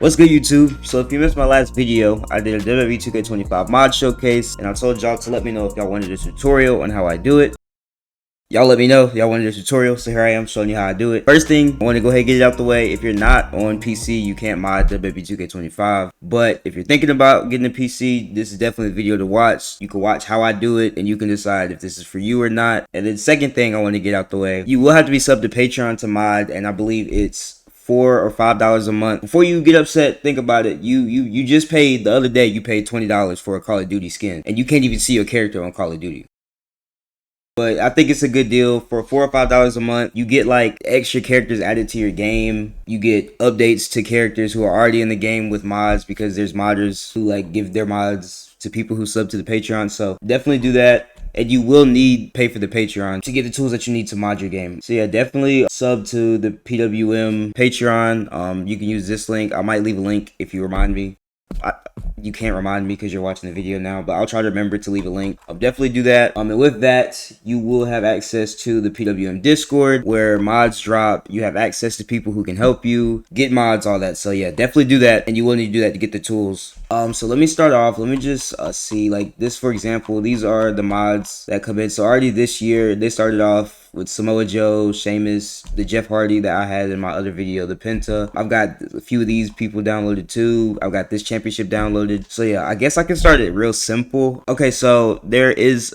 What's good, YouTube? So if you missed my last video, I did a WWE 2K25 mod showcase, and I told y'all to let me know if y'all wanted a tutorial on how I do it. Y'all let me know if y'all wanted a tutorial, so here I am showing you how I do it. First thing, I want to go ahead and get it out the way. If you're not on PC, you can't mod WWE 2K25. But if you're thinking about getting a PC, this is definitely a video to watch. You can watch how I do it, and you can decide if this is for you or not. And then second thing I want to get out the way, you will have to be subbed to Patreon to mod, and I believe it's $4 or $5 a month. Before you get upset, think about it. You just paid the other day. You paid $20 for a Call of Duty skin, and you can't even see your character on Call of Duty. But I think it's a good deal for $4 or $5 a month. You get like extra characters added to your game. You get updates to characters who are already in the game with mods, because there's modders who like give their mods to people who sub to the Patreon. So definitely do that. And you will need pay for the Patreon to get the tools that you need to mod your game. So yeah, definitely sub to the PWM Patreon. You can use this link. I might leave a link if you remind me. You can't remind me because you're watching the video now, but I'll try to remember to leave a link. I'll definitely do that. And with that, you will have access to the PWM Discord where mods drop. You have access to people who can help you get mods, all that. So yeah, definitely do that, and you will need to do that to get the tools. So let me start off. Let me just see, like this, for example, these are the mods that come in. So already this year, they started off with Samoa Joe, Sheamus, the Jeff Hardy that I had in my other video, the Penta. I've got a few of these people downloaded too. I've got this championship downloaded. So yeah, I guess I can start it real simple. Okay, so there's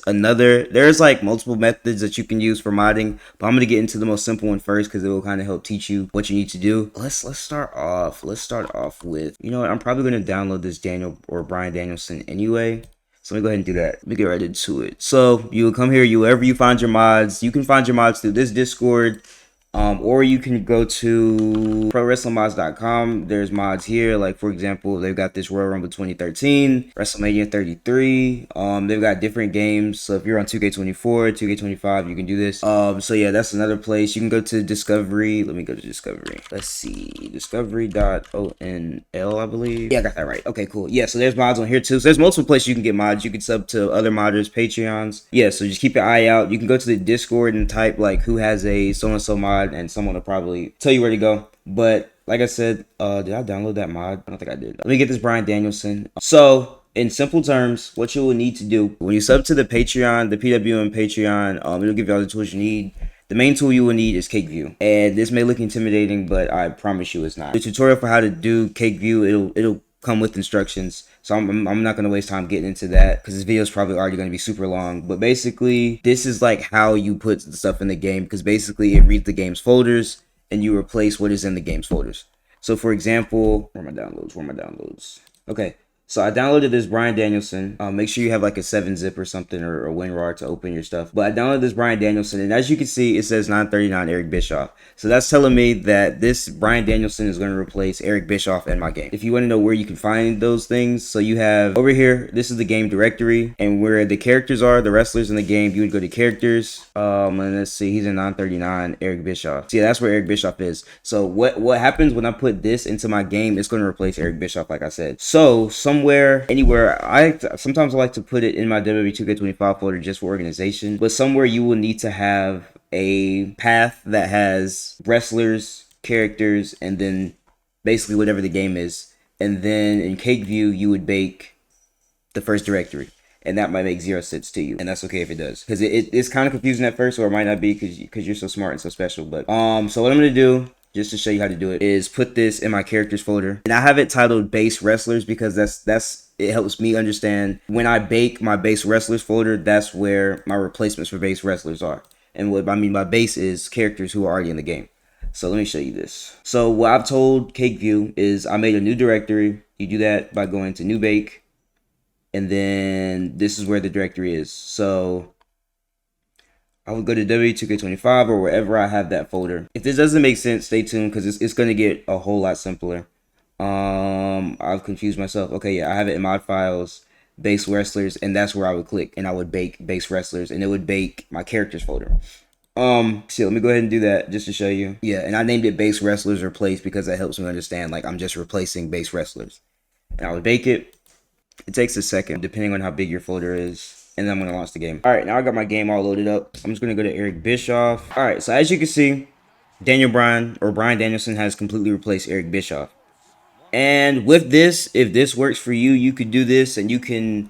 like multiple methods that you can use for modding, but I'm gonna get into the most simple one first because it will kind of help teach you what you need to do. Let's start off with, you know what, I'm probably gonna download this Daniel or Bryan Danielson anyway. So let me go ahead and do that. Let me get right into it. So you will come here, wherever you find your mods. You can find your mods through this Discord, or you can go to prowrestlingmods.com. There's mods here. Like for example, they've got this Royal Rumble 2013, WrestleMania 33. They've got different games. So if you're on 2K24, 2K25, you can do this. So yeah, that's another place. You can go to Discovery. Let me go to Discovery. Let's see, discovery.onl, I believe. Yeah, I got that right. Okay, cool. Yeah, so there's mods on here too. So there's multiple places you can get mods. You can sub to other modders, Patreons. Yeah, so just keep your eye out. You can go to the Discord and type like who has a so-and-so mod, and someone will probably tell you where to go. But like I said, did I download that mod? I don't think I did. Let me get this Bryan Danielson. So in simple terms, what you will need to do when you sub to the Patreon, the PWM Patreon, it'll give you all the tools you need. The main tool you will need is CakeView, and this may look intimidating, but I promise you it's not. The tutorial for how to do CakeView, it'll come with instructions, so I'm not going to waste time getting into that because this video is probably already going to be super long. But basically, this is like how you put the stuff in the game, because basically it reads the game's folders and you replace what is in the game's folders. So for example, where are my downloads? Okay, so I downloaded this Bryan Danielson. Make sure you have like a 7-zip or something, or a WinRAR to open your stuff. But I downloaded this Bryan Danielson, and as you can see, it says 939 Eric Bischoff. So that's telling me that this Bryan Danielson is going to replace Eric Bischoff in my game. If you want to know where you can find those things, so you have over here, this is the game directory, and where the characters are, the wrestlers in the game, you would go to characters. And let's see, he's in 939 Eric Bischoff. See, that's where Eric Bischoff is. So what happens when I put this into my game, it's going to replace Eric Bischoff, like I said. So somewhere, anywhere, sometimes I like to put it in my WWE 2K25 folder just for organization, but somewhere you will need to have a path that has wrestlers, characters, and then basically whatever the game is. And then in CakeView, you would bake the first directory, and that might make 0 sense to you, and that's okay if it does, because it's kind of confusing at first, or it might not be because you're so smart and so special. But so what I'm gonna do, just to show you how to do it, is put this in my characters folder, and I have it titled base wrestlers because it helps me understand when I bake my base wrestlers folder, that's where my replacements for base wrestlers are. And what I mean by base is characters who are already in the game. So let me show you this. So what I've told CakeView is I made a new directory. You do that by going to new bake, and then this is where the directory is. So I would go to W2K25 or wherever I have that folder. If this doesn't make sense, stay tuned, because it's going to get a whole lot simpler. I've confused myself. Okay, yeah, I have it in mod files, base wrestlers, and that's where I would click, and I would bake base wrestlers, and it would bake my characters folder. So let me go ahead and do that just to show you. Yeah, and I named it base wrestlers replace because that helps me understand, like, I'm just replacing base wrestlers. And I would bake it. It takes a second depending on how big your folder is, and then I'm gonna launch the game. All right, now I got my game all loaded up. I'm just gonna go to Eric Bischoff. All right, so as you can see, Bryan Danielson has completely replaced Eric Bischoff. And with this, if this works for you, you could do this, and you could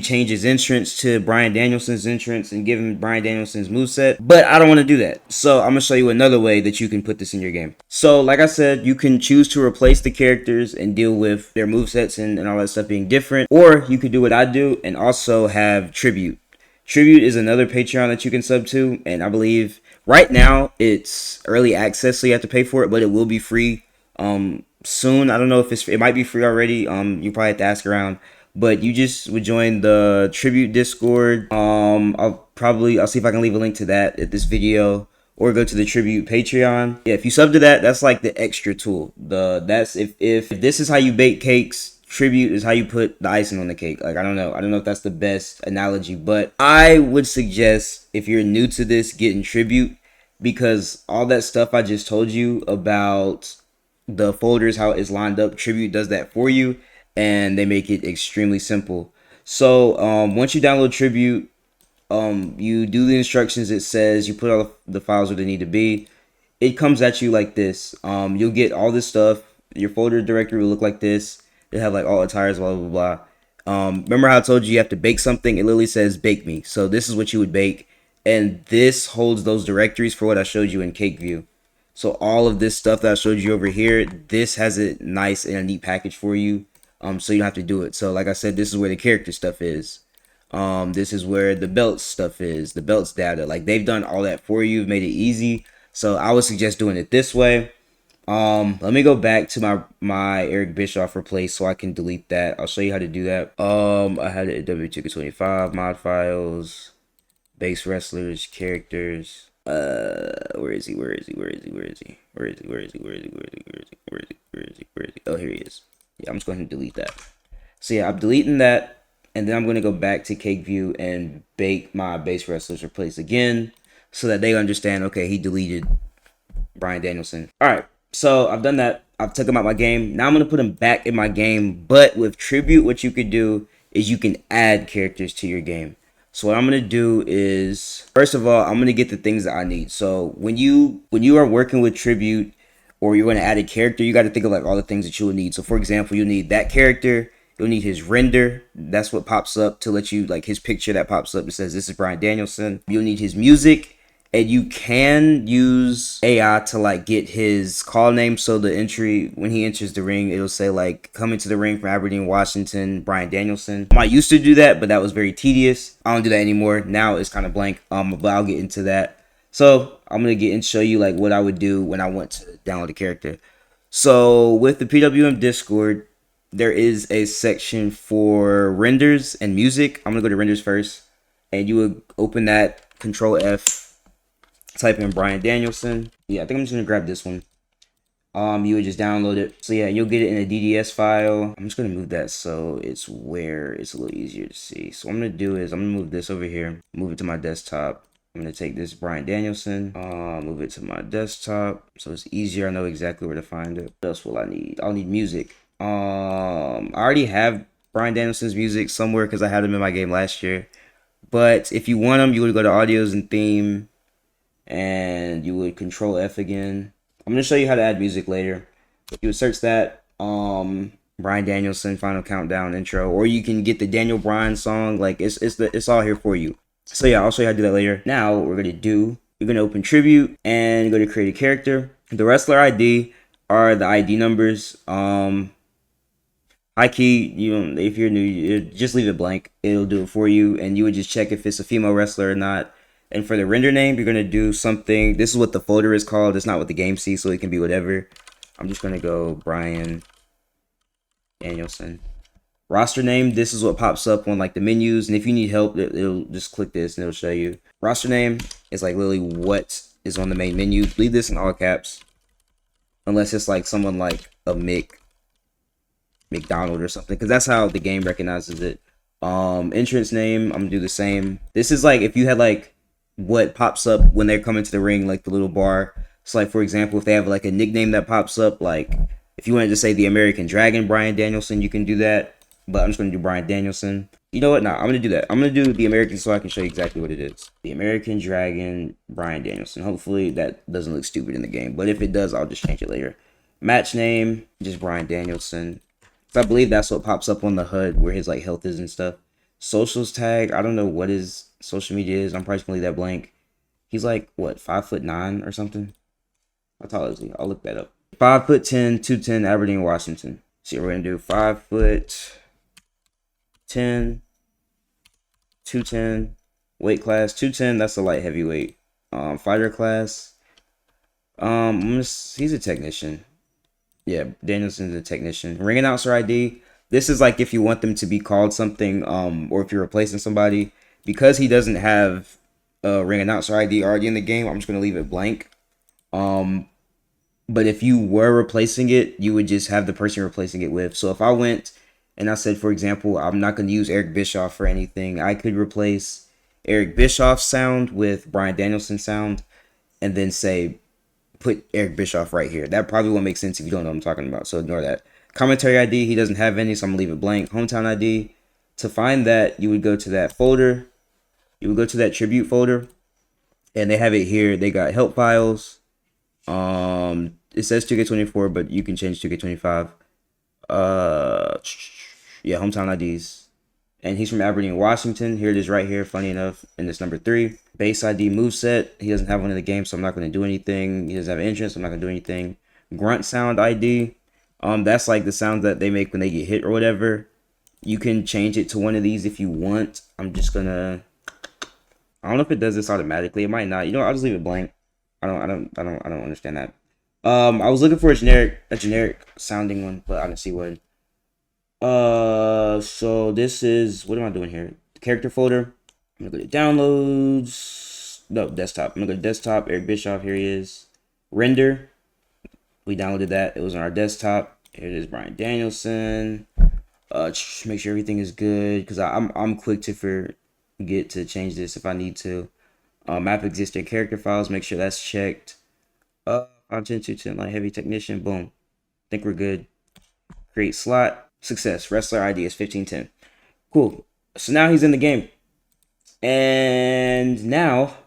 change his entrance to Bryan Danielson's entrance and give him Bryan Danielson's moveset. But I don't want to do that. So I'm going to show you another way that you can put this in your game. So like I said, you can choose to replace the characters and deal with their movesets and all that stuff being different. Or you could do what I do and also have Tribute. Tribute is another Patreon that you can sub to. And I believe right now it's early access, so you have to pay for it. But it will be free soon. I don't know if it might be free already. You probably have to ask around. But you just would join the Tribute Discord. I'll see if I can leave a link to that at this video, or go to the Tribute Patreon. Yeah, if you sub to that, that's like the extra tool. That's if this is how you bake cakes, Tribute is how you put the icing on the cake. Like I don't know if that's the best analogy, but I would suggest if you're new to this, getting Tribute, because all that stuff I just told you about the folders, how it's lined up, Tribute does that for you. And they make it extremely simple. So once you download Tribute, you do the instructions. It says you put all the files where they need to be. It comes at you like this. You'll get all this stuff. Your folder directory will look like this. It'll have like all attires, blah, blah, blah. Remember how I told you have to bake something? It literally says bake me. So this is what you would bake. And this holds those directories for what I showed you in CakeView. So all of this stuff that I showed you over here, this has it nice in a neat package for you. So you don't have to do it. So like I said, this is where the character stuff is. This is where the belts stuff is, the belts data. Like they've done all that for you, made it easy. So I would suggest doing it this way. Let me go back to my Eric Bischoff replace so I can delete that. I'll show you how to do that. I had it at WWE 2K25, mod files, base wrestlers, characters. Where is he? Oh, here he is. Yeah, I'm just going to delete that. So yeah, I'm deleting that, and then I'm going to go back to CakeView and bake my base wrestlers replace again, so that they understand, okay, he deleted Bryan Danielson. All right, so I've done that. I've took him out my game. Now I'm going to put him back in my game, but with Tribute, what you could do is you can add characters to your game. So what I'm going to do is, first of all, I'm going to get the things that I need. So when you are working with Tribute, or you're going to add a character, you got to think of like all the things that you will need. So for example, you'll need that character, you'll need his render, that's what pops up to let you, like his picture that pops up that says this is Bryan Danielson. You'll need his music, and you can use AI to like get his call name. So the entry, when he enters the ring, it'll say like coming to the ring from Aberdeen, Washington, Bryan Danielson. I used to do that, but that was very tedious. I don't do that anymore. Now it's kind of blank. But I'll get into that. So I'm going to get and show you like what I would do when I want to download a character. So with the PWM Discord, there is a section for renders and music. I'm going to go to renders first, and you would open that, Control F, type in Bryan Danielson. Yeah, I think I'm just going to grab this one. You would just download it. So yeah, you'll get it in a DDS file. I'm just going to move that so it's where it's a little easier to see. So what I'm going to do is I'm going to move this over here, move it to my desktop. I'm going to take this Bryan Danielson, move it to my desktop so it's easier. I know exactly where to find it. What else will I need? I'll need music. I already have Bryan Danielson's music somewhere because I had him in my game last year. But if you want them, you would go to audios and theme, and you would Control F again. I'm going to show you how to add music later. You would search that, Bryan Danielson Final Countdown intro, or you can get the Daniel Bryan song. Like it's all here for you. So yeah, I'll show you how to do that later. Now what we're going to do, you're going to open Tribute and go to create a character. The wrestler ID are the ID numbers. High key, if you're new, just leave it blank. It'll do it for you, and you would just check if it's a female wrestler or not. And for the render name, you're going to do something. This is what the folder is called. It's not what the game sees, so it can be whatever. I'm just going to go Bryan Danielson. Roster name, this is what pops up on like the menus, and if you need help, it'll just click this and it'll show you. Roster name is like literally what is on the main menu. Leave this in all caps, unless it's like someone like a McDonald or something, because that's how the game recognizes it. Entrance name, I'm gonna do the same. This is like if you had like what pops up when they're coming to the ring, like the little bar. So like for example, if they have like a nickname that pops up, like if you wanted to say the American Dragon Bryan Danielson, you can do that. But I'm just going to do Bryan Danielson. You know what? No, I'm going to do that. I'm going to do the American so I can show you exactly what it is. The American Dragon Bryan Danielson. Hopefully that doesn't look stupid in the game. But if it does, I'll just change it later. Match name, just Bryan Danielson. So I believe that's what pops up on the HUD where his like health is and stuff. Socials tag, I don't know what his social media is. I'm probably just gonna leave that blank. He's like what, 5'9" or something? How tall is he? I'll look that up. 5'10", 210, Aberdeen, Washington. See what we're gonna do. 5'10", 210. Weight class 210. That's a light heavyweight. Fighter class. He's a technician. Yeah, Danielson's a technician. Ring announcer ID. This is like if you want them to be called something, or if you're replacing somebody. Because he doesn't have a ring announcer ID already in the game, I'm just gonna leave it blank. But if you were replacing it, you would just have the person you're replacing it with. So if I went and I said, for example, I'm not gonna use Eric Bischoff for anything, I could replace Eric Bischoff's sound with Bryan Danielson's sound, and then say put Eric Bischoff right here. That probably won't make sense if you don't know what I'm talking about, so ignore that. Commentary ID, he doesn't have any, so I'm gonna leave it blank. Hometown ID, to find that, you would go to that folder, you would go to that tribute folder, and they have it here. They got help files. It says 2K24, but you can change 2K25. Yeah, hometown IDs. And he's from Aberdeen, Washington. Here it is right here, funny enough, and it's number 3. Base ID moveset. He doesn't have one in the game, so I'm not going to do anything. He doesn't have entrance, so I'm not going to do anything. Grunt sound ID. That's like the sound that they make when they get hit or whatever. You can change it to one of these if you want. I'm just going to... I don't know if it does this automatically. It might not. You know what? I'll just leave it blank. I don't understand that. I was looking for a generic sounding one, but I didn't see one. So this is, what am I doing here? The character folder. I'm gonna go to downloads. No, desktop. I'm gonna go to desktop. Eric Bischoff, here he is. Render. We downloaded that. It was on our desktop. Here it is, Bryan Danielson. Just make sure everything is good, because I'm quick to forget to change this if I need to. Map existing character files. Make sure that's checked. 5'10", like heavy technician. Boom. Think we're good. Create slot. Success. Wrestler ID is 1510. Cool. So now he's in the game. And now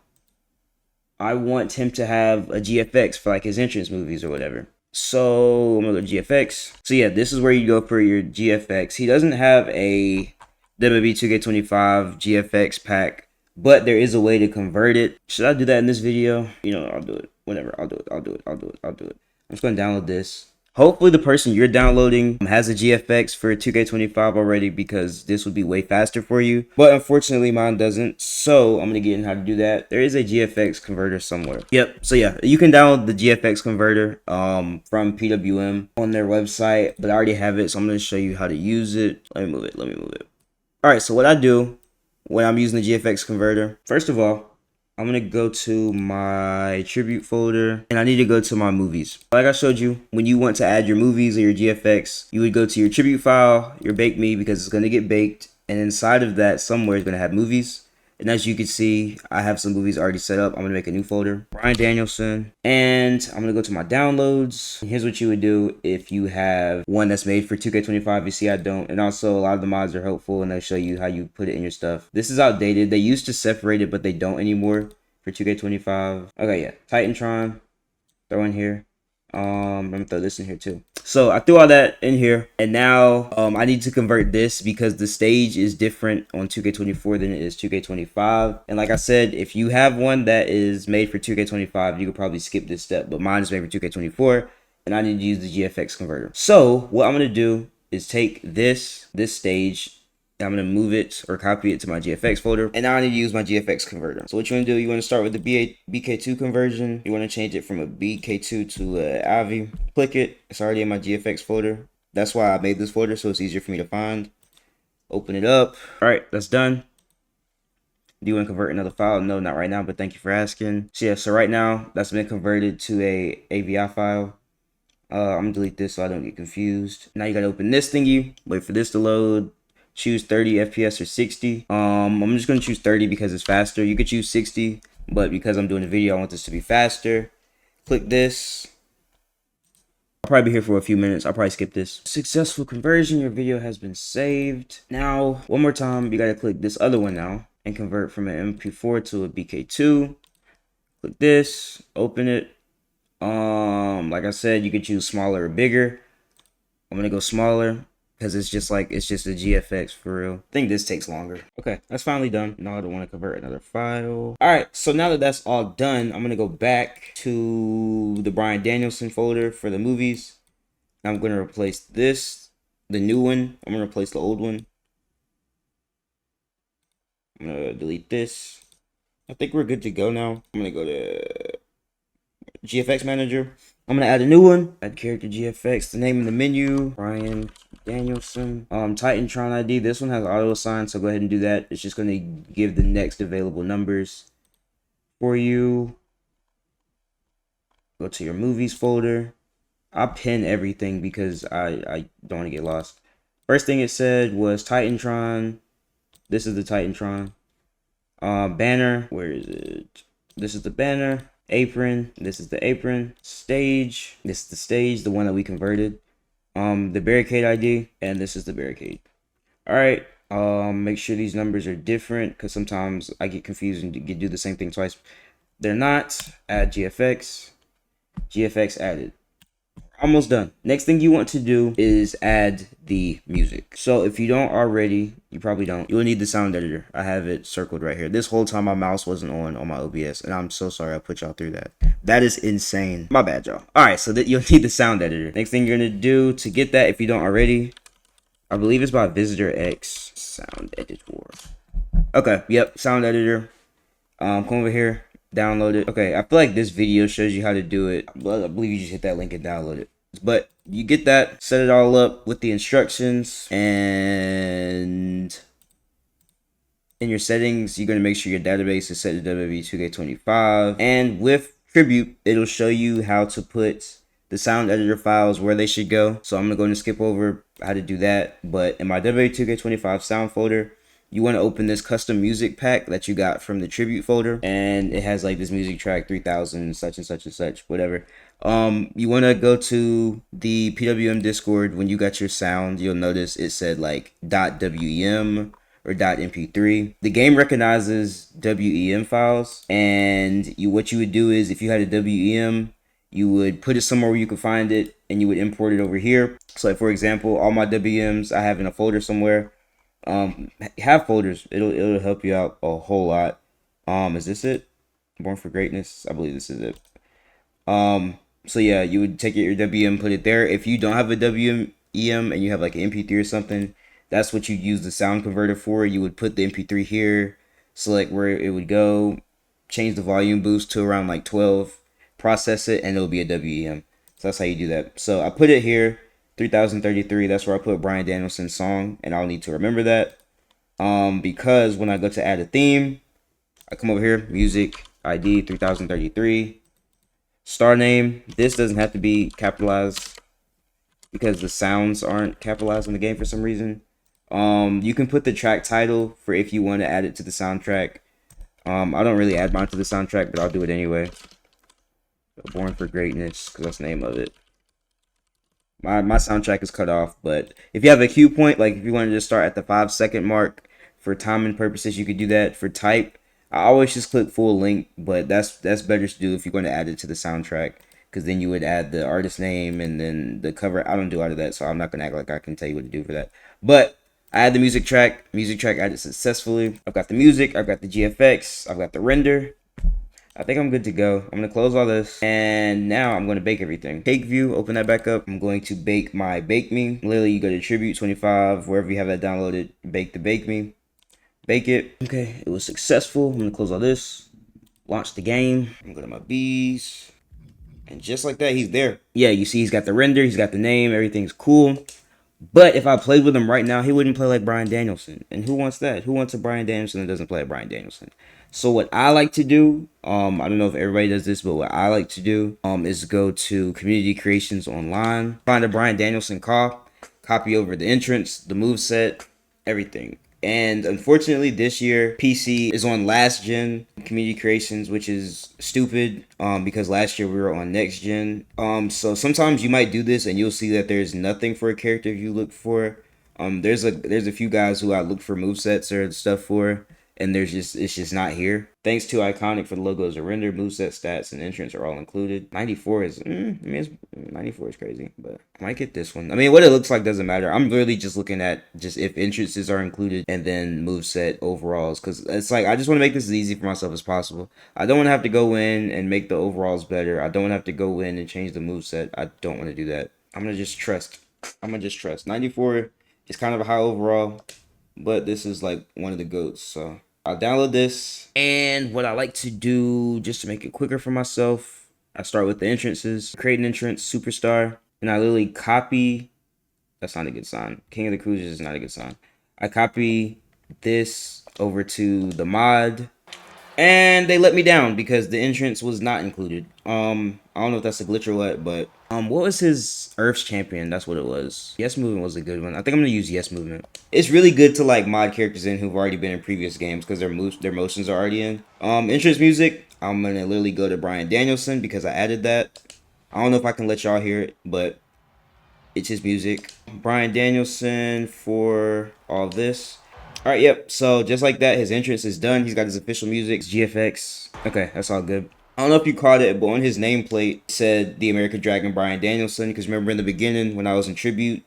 I want him to have a GFX for like his entrance movies or whatever. So I'm gonna go to GFX. So yeah, this is where you go for your GFX. He doesn't have a WWE 2K25 GFX pack, but there is a way to convert it. Should I do that in this video? You know, I'll do it. Whatever. I'll do it. I'm just gonna download this. Hopefully the person you're downloading has a GFX for 2K25 already, because this would be way faster for you. But unfortunately mine doesn't, so I'm going to get in how to do that. There is a GFX converter somewhere. Yep, so yeah, you can download the GFX converter from PWM on their website, but I already have it, so I'm going to show you how to use it. Let me move it. Alright, so what I do when I'm using the GFX converter, first of all, I'm going to go to my tribute folder, and I need to go to my movies. Like I showed you, when you want to add your movies or your GFX, you would go to your tribute file, your bake me, because it's going to get baked. And inside of that, somewhere is going to have movies. And as you can see, I have some movies already set up. I'm going to make a new folder, Bryan Danielson, and I'm going to go to my downloads. And here's what you would do if you have one that's made for 2K25. You see, I don't. And also, a lot of the mods are helpful, and they show you how you put it in your stuff. This is outdated. They used to separate it, but they don't anymore for 2K25. Okay, yeah. Titantron, throw in here. I'm gonna throw this in here too. So I threw all that in here, and now I need to convert this because the stage is different on 2K24 than it is 2K25. And like I said, if you have one that is made for 2K25, you could probably skip this step, but mine is made for 2K24, and I need to use the GFX converter. So what I'm gonna do is take this stage, and I'm going to move it or copy it to my GFX folder. And now I need to use my GFX converter. So what you want to do, you want to start with the BK2 conversion. You want to change it from a BK2 to a AVI. Click it. It's already in my GFX folder. That's why I made this folder, so it's easier for me to find. Open it up. All right, that's done. Do you want to convert another file? No, not right now, but thank you for asking. So yeah, so right now that's been converted to a AVI file. I'm going to delete this so I don't get confused. Now you got to open this thingy. Wait for this to load. Choose 30 FPS or 60. I'm just going to choose 30 because it's faster. You could choose 60, but because I'm doing a video, I want this to be faster. Click this. I'll probably be here for a few minutes. I'll probably skip this. Successful conversion. Your video has been saved. Now, one more time, you got to click this other one now and convert from an MP4 to a BK2. Click this. Open it. Like I said, you could choose smaller or bigger. I'm gonna go smaller because it's just a GFX for real. I think this takes longer. Okay, that's finally done. Now I don't want to convert another file. All right, so now that that's all done, I'm gonna go back to the Bryan Danielson folder for the movies. I'm gonna replace this, the new one. I'm gonna replace the old one. I'm gonna delete this. I think we're good to go now. I'm gonna go to GFX Manager. I'm gonna add a new one. Add character GFX. The name of the menu, Bryan Danielson. Titantron ID. This one has auto assign, so go ahead and do that. It's just gonna give the next available numbers for you. Go to your movies folder. I'll pin everything because I don't want to get lost. First thing it said was Titantron. This is the Titantron. Banner. Where is it? This is the banner. Apron. This is the apron. Stage. This is the stage, the one that we converted. The barricade ID, and this is the barricade. All right. Make sure these numbers are different because sometimes I get confused and do the same thing twice. They're not. Add GFX. GFX added. Almost done. Next thing you want to do is add the music. So if you don't already, you probably don't, you'll need the sound editor. I have it circled right here. This whole time my mouse wasn't on my OBS, and I'm so sorry I put y'all through that. That is insane. My bad, y'all. All right, so that you'll need the sound editor. Next thing you're gonna do to get that, if you don't already, I believe it's by Visitor X Sound Editor. Okay, yep, sound editor. Come over here. Download it. Okay, I feel like this video shows you how to do it. I believe you just hit that link and download it. But you get that, set it all up with the instructions, and in your settings, you're going to make sure your database is set to WWE 2K25. And with Tribute, it'll show you how to put the sound editor files where they should go. So I'm going to go and skip over how to do that. But in my WWE 2K25 sound folder, you want to open this custom music pack that you got from the Tribute folder, and it has like this music track 3000 such and such and such, whatever. You want to go to the PWM Discord. When you got your sound, you'll notice it said like .wem or .mp3. The game recognizes WEM files, and what you would do is if you had a WEM, you would put it somewhere where you could find it, and you would import it over here. So like for example, all my WMs I have in a folder somewhere. Have folders. It'll help you out a whole lot. Is this it? Born for Greatness. I believe this is it. So yeah, you would take your WM, put it there. If you don't have a WM and you have like an MP3 or something, that's what you use the sound converter for. You would put the MP3 here, select where it would go, change the volume boost to around like 12, process it, and it'll be a WM. So that's how you do that. So I put it here. 3033, that's where I put Bryan Danielson's song, and I'll need to remember that because when I go to add a theme, I come over here, music ID 3033, star name. This doesn't have to be capitalized because the sounds aren't capitalized in the game for some reason. You can put the track title for if you want to add it to the soundtrack. I don't really add mine to the soundtrack, but I'll do it anyway. Born for Greatness, because that's the name of it. My soundtrack is cut off, but if you have a cue point, like if you wanted to start at the 5-second mark for timing purposes, you could do that. For type, I always just click full length, but that's better to do if you're going to add it to the soundtrack, because then you would add the artist name and then the cover. I don't do all of that, so I'm not going to act like I can tell you what to do for that. But I add the music track added successfully. I've got the music, I've got the GFX, I've got the render. I think I'm good to go. I'm going to close all this, and now I'm going to bake everything. CakeView, open that back up. I'm going to bake my Bake Me. Literally, you go to TRIBUTE 25, wherever you have that downloaded, bake the Bake Me. Bake it. Okay, it was successful. I'm going to close all this. Launch the game. I'm going to go to my bees. And just like that, he's there. Yeah, you see he's got the render, he's got the name, everything's cool. But if I played with him right now, he wouldn't play like Bryan Danielson. And who wants that? Who wants a Bryan Danielson that doesn't play like Bryan Danielson? So what I like to do, I don't know if everybody does this, but what I like to do is go to Community Creations Online, find a Bryan Danielson copy over the entrance, the moveset, everything. And unfortunately, this year, PC is on last gen Community Creations, which is stupid because last year we were on next gen. So sometimes you might do this and you'll see that there's nothing for a character you look for. There's a few guys who I look for movesets or stuff for, and it's just not here. Thanks to Iconic for the logos are rendered, moveset stats, and entrance are all included. 94 is, 94 is crazy, but I might get this one. I mean, what it looks like doesn't matter. I'm really just looking at just if entrances are included and then moveset overalls, because it's like I just want to make this as easy for myself as possible. I don't want to have to go in and make the overalls better. I don't want to have to go in and change the moveset. I don't want to do that. I'm gonna just trust. 94 is kind of a high overall, but this is like one of the GOATs, so I'll download this. And what I like to do, just to make it quicker for myself, I start with the entrances, create an entrance, superstar, and I literally copy. That's not a good sign. King of the Cruisers is not a good sign. I copy this over to the mod, and they let me down because the entrance was not included. I don't know if that's a glitch or what, but what was his Earth's champion? That's what it was. Yes Movement was a good one. I think I'm gonna use Yes Movement. It's really good to like mod characters in who've already been in previous games because their motions are already in. Entrance music, I'm gonna literally go to Bryan Danielson because I added that. I don't know if I can let y'all hear it, but it's his music. Bryan Danielson for all this. All right, yep. So just like that, his entrance is done. He's got his official music, GFX. Okay, that's all good. I don't know if you caught it, but on his nameplate it said the American Dragon Bryan Danielson. Because remember in the beginning when I was in Tribute,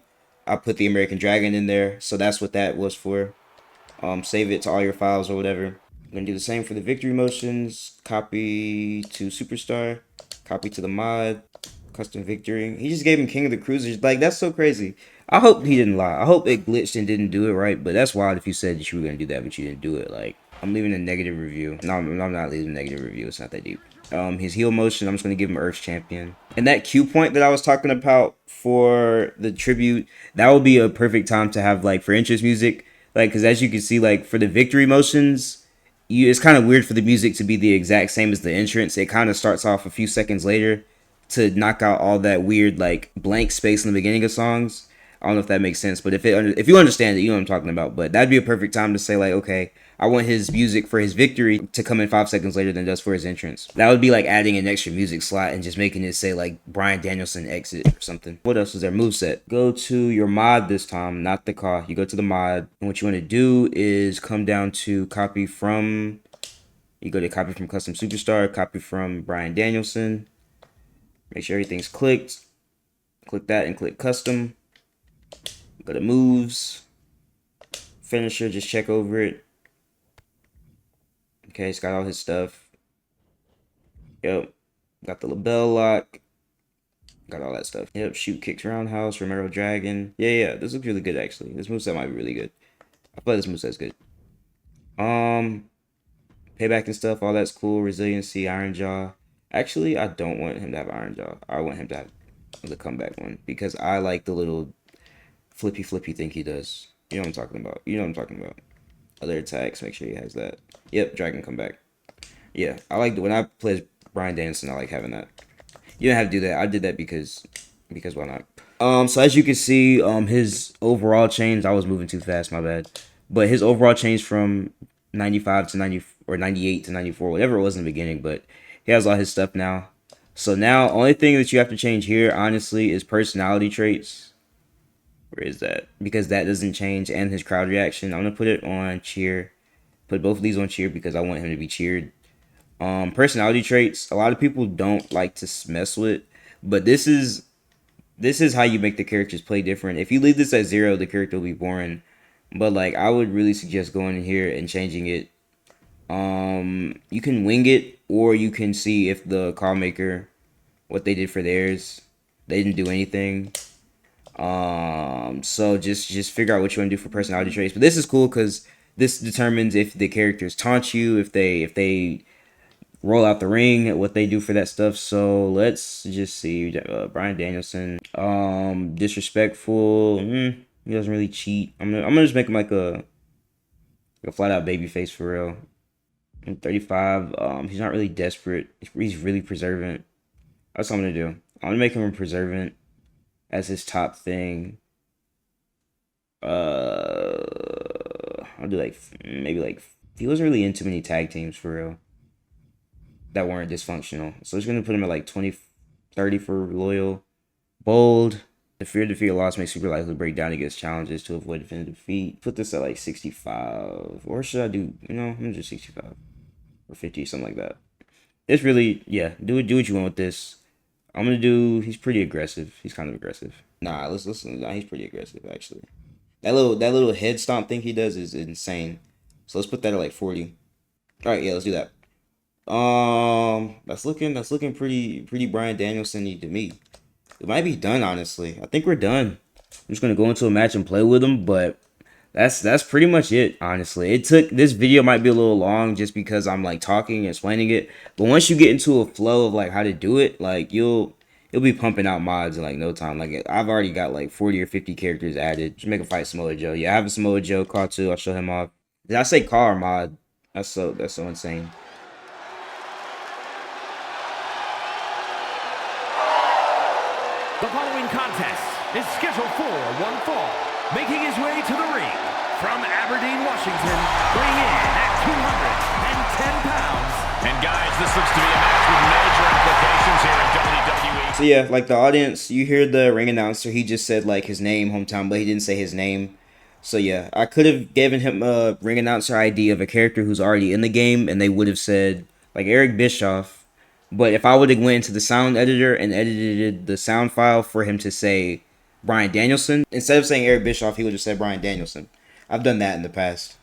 I put the American Dragon in there. So that's what that was for. Save it to all your files or whatever. I'm gonna do the same for the victory motions. Copy to Superstar. Copy to the mod. Custom victory. He just gave him King of the Cruisers. Like, that's so crazy. I hope he didn't lie. I hope it glitched and didn't do it right. But that's wild if you said that you were gonna do that, but you didn't do it. Like, I'm leaving a negative review. No, I'm not leaving a negative review. It's not that deep. His heel motion, I'm just gonna give him Earth Champion. And that Q point that I was talking about for the tribute, that would be a perfect time to have like for entrance music. Like, because as you can see, like for the victory motions, it's kind of weird for the music to be the exact same as the entrance. It kind of starts off a few seconds later to knock out all that weird like blank space in the beginning of songs. I don't know if that makes sense, but if you understand it, you know what I'm talking about. But that'd be a perfect time to say like, okay, I want his music for his victory to come in 5 seconds later than it does for his entrance. That would be like adding an extra music slot and just making it say like Bryan Danielson exit or something. What else is there? Moveset. Go to your mod this time, not the car. You go to the mod, and what you want to do is come down to copy from. You go to copy from custom superstar, copy from Bryan Danielson. Make sure everything's clicked. Click that and click custom. Go to moves. Finisher, just check over it. Okay, it's got all his stuff. Yep. Got the label lock. Got all that stuff. Yep, shoot, kicks, roundhouse, Romero Dragon. Yeah, this looks really good actually. This moveset might be really good. I feel like this moveset's good. Payback and stuff, all that's cool. Resiliency, Iron Jaw. Actually, I don't want him to have Iron Jaw. I want him to have the comeback one because I like the little flippy thing he does. You know what I'm talking about. Other attacks, make sure he has that. Yep, Dragon comeback. Yeah, I like when I play as Bryan Danielson, I like having that. You don't have to do that. I did that because why not? So as you can see, his overall change. I was moving too fast, my bad. But his overall change from 95 to 90 or 98 to 94, whatever it was in the beginning. But he has all his stuff now. So now, only thing that you have to change here, honestly, is personality traits. Where is that? Because that doesn't change, and his crowd reaction. I'm gonna put it on cheer. Put both of these on cheer because I want him to be cheered. Personality traits. A lot of people don't like to mess with, but this is how you make the characters play different. If you leave this at 0, the character will be boring. But like, I would really suggest going in here and changing it. You can wing it, or you can see if the call maker, what they did for theirs, they didn't do anything. So just figure out what you want to do for personality traits. But this is cool because this determines if the characters taunt you, if they roll out the ring, what they do for that stuff. So let's just see. Bryan Danielson, disrespectful. He doesn't really cheat. I'm gonna just make him like a flat out baby face for real. I'm 35. He's not really desperate. He's really preservant. That's what I'm gonna do. I'm gonna make him a preservant as his top thing. I'll do like maybe like he wasn't really into many tag teams for real that weren't dysfunctional. So I'm just gonna put him at like 20, 30 for loyal, bold. The fear of defeat or loss makes super likely to break down against challenges to avoid definitive defeat. Put this at like 65. Or should I do, you know, I'm gonna do 65 or 50, something like that. It's really, yeah, do what you want with this. I'm gonna do, he's pretty aggressive. He's kind of aggressive. Nah, let's listen. Nah, he's pretty aggressive actually. That little head stomp thing he does is insane. So let's put that at like 40. All right, yeah, let's do that. That's looking pretty Bryan Danielson-y to me. It might be done, honestly. I think we're done. I'm just gonna go into a match and play with him, but that's pretty much it, honestly. This video might be a little long just because I'm like talking and explaining it. But once you get into a flow of like how to do it, like you'll be pumping out mods in like no time. Like I've already got like 40 or 50 characters added. Just make a fight Samoa Joe. Yeah, I have a Samoa Joe call too. I'll show him off. Did I say call or mod? That's so insane. The following contest is scheduled for one fall. Making his way to the ring from Aberdeen, Washington, weighing in at 210 pounds. And guys, this looks to be a match with major implications here in WWE. So yeah, like the audience, you hear the ring announcer, he just said like his name, hometown, but he didn't say his name. So yeah, I could have given him a ring announcer ID of a character who's already in the game, and they would have said like Eric Bischoff. But if I would have went into the sound editor and edited the sound file for him to say Bryan Danielson, instead of saying Eric Bischoff, he would have said Bryan Danielson. I've done that in the past.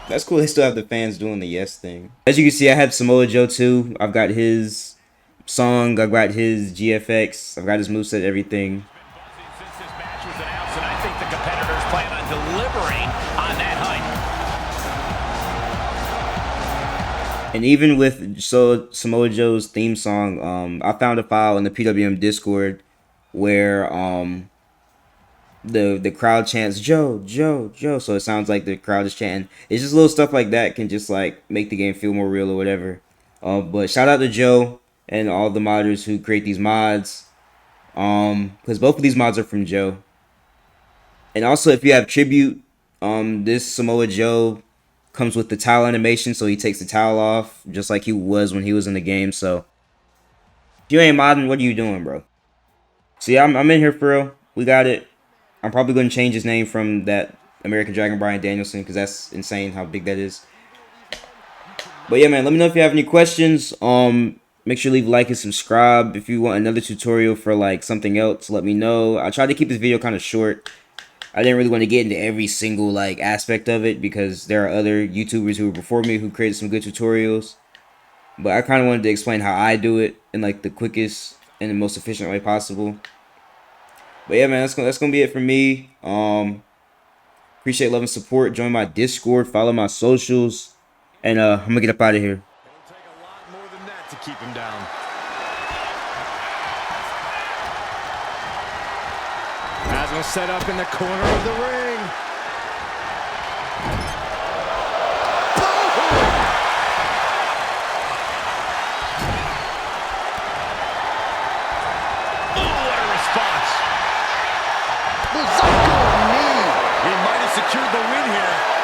That's cool. They still have the fans doing the yes thing. As you can see, I have Samoa Joe too. I've got his song. I've got his GFX. I've got his moveset, everything. Since this match was announced, and I think the competitors plan on delivering on that hype. And even with Samoa Joe's theme song, I found a file in the PWM Discord where the crowd chants Joe, Joe, Joe. So it sounds like the crowd is chanting. It's just little stuff like that can just like make the game feel more real or whatever. But shout out to Joe and all the modders who create these mods. Because both of these mods are from Joe. And also if you have Tribute, this Samoa Joe comes with the towel animation, so he takes the towel off just like he was when he was in the game. So if you ain't modding, what are you doing, bro? See, I'm in here for real. We got it. I'm probably going to change his name from that American Dragon Bryan Danielson because that's insane how big that is. But yeah, man, let me know if you have any questions. Make sure to leave a like and subscribe. If you want another tutorial for like something else, let me know. I tried to keep this video kind of short. I didn't really want to get into every single like aspect of it because there are other YouTubers who were before me who created some good tutorials. But I kind of wanted to explain how I do it in like the quickest and the most efficient way possible. But yeah, man, that's gonna be it for me. Appreciate love and support. Join my Discord, follow my socials, and I'm gonna get up out of here. It'll take a lot more than that to keep him down. Has him set up in the corner of the ring. Secured the win here.